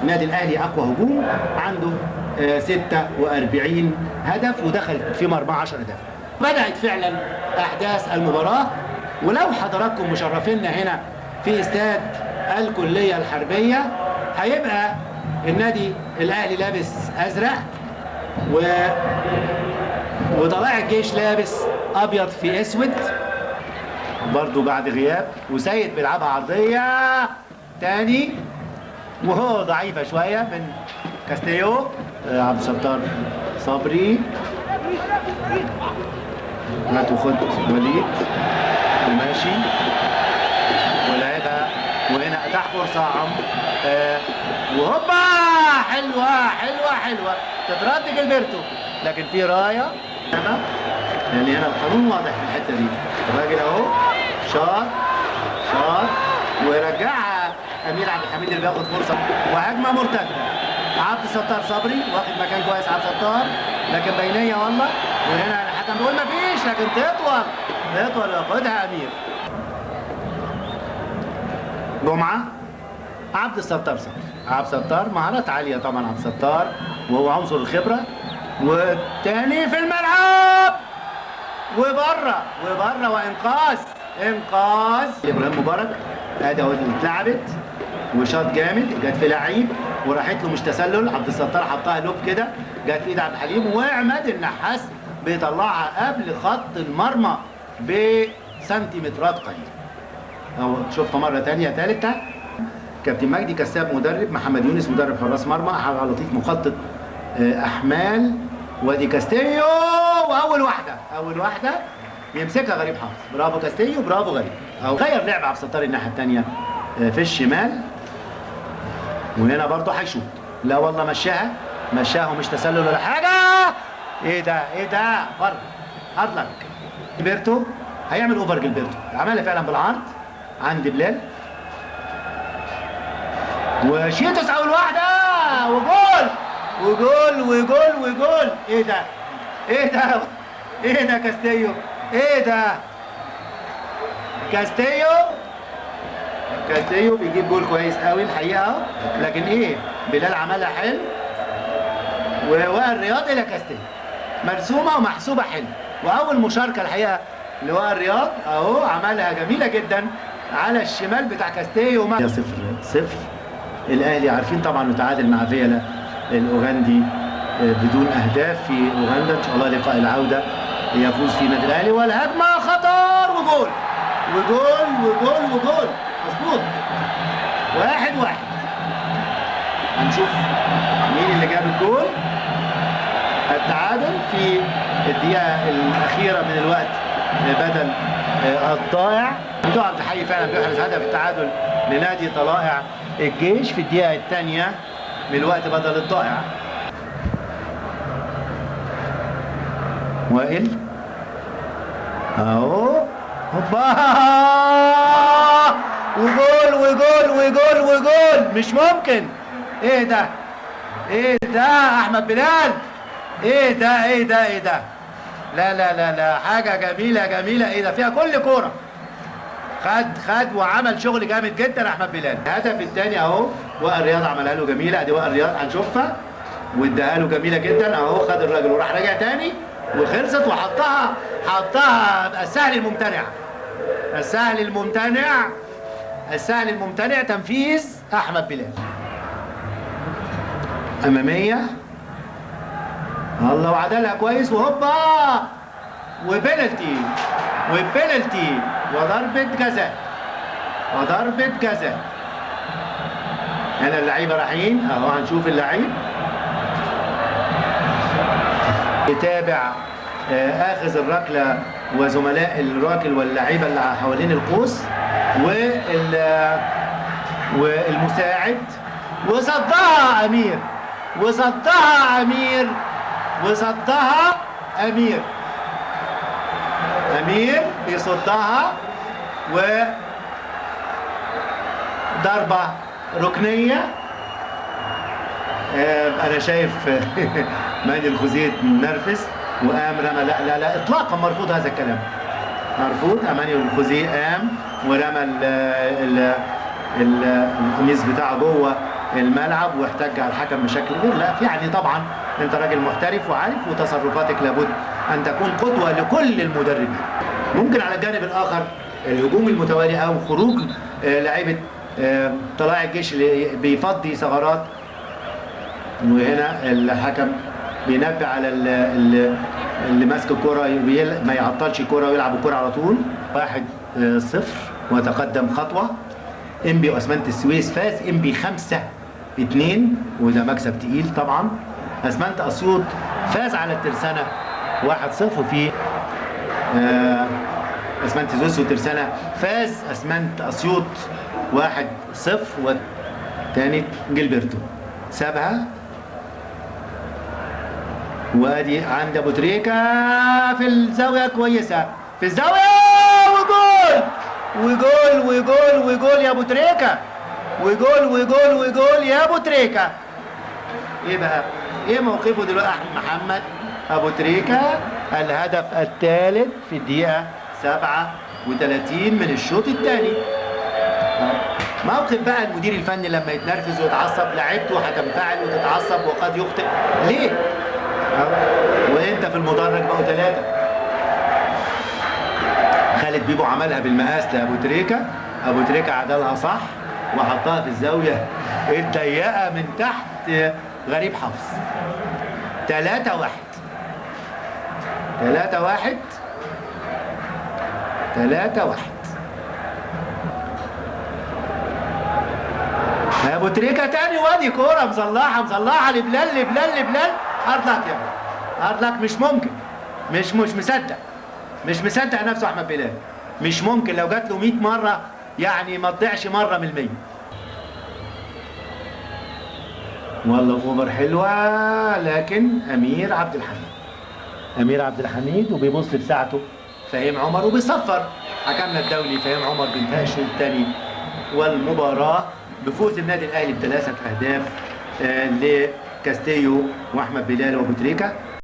النادي الاهلي اقوى هجوم، عنده 46 هدف ودخل في مرمى 10 اهداف. بدات فعلا احداث المباراه، ولو حضراتكم مشرفينا هنا في استاد الكليه الحربيه، هيبقى النادي الاهلي لابس ازرق وطلائع الجيش لابس ابيض في اسود برضو بعد غياب، وسيد بيلعبها عرضيه تاني وهو ضعيفه شويه من كاستيو. عبد الستار صبري لا تاخد وليد وماشي ولعبها، وهنا اتاح فرصه وهوبا حلوه حلوه حلوه تترد جilberto، لكن في رايه لان هنا القانون واضح في الحته دي. الراجل اهو شاط ويرجعها امير عبد الحميد اللي بياخد فرصه وهجمه مرتده. عبد الستار صبري واخد مكان كويس عبد الستار، لكن بينيه والله، وهنا الحكم بيقول مفيش، لكن تطول وياخدها امير. جمعه عبد الستار صبري، عبد الستار مهارات عاليه طبعا عبد الستار، وهو عنصر الخبره، والتاني في الملعب وبره وانقاذ ابراهيم مبارك. ادي اهو اتلعبت وشاط جامد، جت في لعيب وراحت له مش تسلل، عبد الستار حطها لوب كده، جت في ايد عبد الحليم، وعماد النحاس بيطلعها قبل خط المرمى بسنتيمترات قليله. اهو شوفها مره ثانيه ثالثه. كابتن مجدي كساب مدرب، محمد يونس مدرب حراس مرمى، حاجه لطيف مخطط احمال، وادي كاستيو واول واحده يمسكها غريب حافظ. برافو كاستيو، برافو غريب. او غير لعب عبد الستار الناحيه الثانيه في الشمال، وهنا برضه هيشوط. لا والله مشاها ومش تسلل ولا حاجه. ايه ده فرق هارلك. جilberto هيعمل اوفر، جilberto عملها فعلا بالعرض عند بلال، وشيتوس اول واحده وجول. ايه ده كاستيو، كاستيو بيجيب جول كويس قوي الحقيقه، لكن بلال عملها حلو، ووائل رياض الى كاستيو مرسومه ومحسوبه حلو، واول مشاركه الحقيقه لوائل رياض اهو عملها جميله جدا على الشمال بتاع كاستيو. 0-0 الاهلي عارفين طبعا تعادل مع فيلا الاوغندي بدون اهداف في اوغندا. ان شاء الله لقاء العوده يفوز فيه النادي الاهلي، والهجمه خطر وجول مظبوط. 1-1. هنشوف مين اللي جاب الجول. التعادل في الدقيقه الاخيره من الوقت بدل الضائع. ممدوح عبد الحي فعلا بيحرز هدف التعادل لنادي طلائع الجيش في الدقيقه الثانيه من الوقت بدل الضائع. وائل اهو هوبا وجول مش ممكن. ايه ده احمد بلال، ايه ده لا حاجه جميله. ايه ده فيها كل كوره، خد وعمل شغل جامد جدا احمد بلال. الهدف الثاني اهو وائل رياض عملها له جميله، ادي وائل رياض هنشوفها واداها له جميله جدا اهو. خد الراجل وراح راجع تاني وخلصت وحطها. السهل الممتنع تنفيذ احمد بلال. اماميه الله وعدلها كويس وهوبا وبينالتي وضربه جزاء. هنا اللعيبه رايحين اهو، هنشوف اللعيب يتابع اخذ الركله وزملاء الراكل واللعيبه اللي حوالين القوس والمساعد، وصدها امير بيصدها، وضربه ركنيه. انا شايف مهدي الخوذيه منرفز وقام رمى. لا اطلاقا مرفوض هذا الكلام، مرفوض. اماني الخوذيه قام ورمى القميص بتاعه جوه الملعب واحتج على الحكم بشكل غير لائق. يعني طبعا انت راجل محترف وعارف، وتصرفاتك لابد ان تكون قدوه لكل المدربين. ممكن على الجانب الاخر الهجوم المتوالي او خروج لعيبه طلائع الجيش اللي بيفضي ثغرات، وهنا الحكم بينبه على اللي ماسك الكرة ما يعطلش الكرة ويلعب الكرة على طول. 1-0 وتقدم خطوة. انبي واسمنت السويس فاز انبي 5-2 وده مكسب تقيل طبعا. اسمنت اسيوط فاز على الترسانة 1-0 في اسمنت السويس والترسانة فاز اسمنت اسيوط 1-0 والتاني جilberto سابها. وادي عند ابو تريكة في الزاوية كويسة، في الزاوية وجول وجول وجول وجول يا ابو تريكة، وجول وجول وجول يا ابو تريكة. ايه بقى؟ ايه موقفه دلوقتي احمد محمد ابو تريكة؟ الهدف الثالث في الدقيقة 37 من الشوط الثاني. موقف بقى المدير الفني لما يتنرفز ويتعصب، لعبته هتنفعل وتتعصب وقد يخطئ، ليه؟ وانت في المدرج بقوا 3. خالد بيبو عملها بالمقاس لابو تريكة، ابو تريكة عدلها صح وحطها في الزاوية الضيقة من تحت غريب حفص. 3-1 3-1 3-1. ابو تريكة تاني وادي كورة مصلحة لبلال هارد لك يا ابني، هارد لك. مش ممكن، مش مصدق نفسه احمد بلال، مش ممكن. لو جات له 100 مرة يعني ما تضيعش مرة من 100. والله اوفر حلوة، لكن امير عبد الحميد وبيبص لساعته فهيم عمر وبيصفر حكمنا الدولي فهيم عمر بانتهاء الشوط الثاني والمباراة بفوز النادي الاهلي ب3 أهداف لكاستيو واحمد بلال وابو تريكة.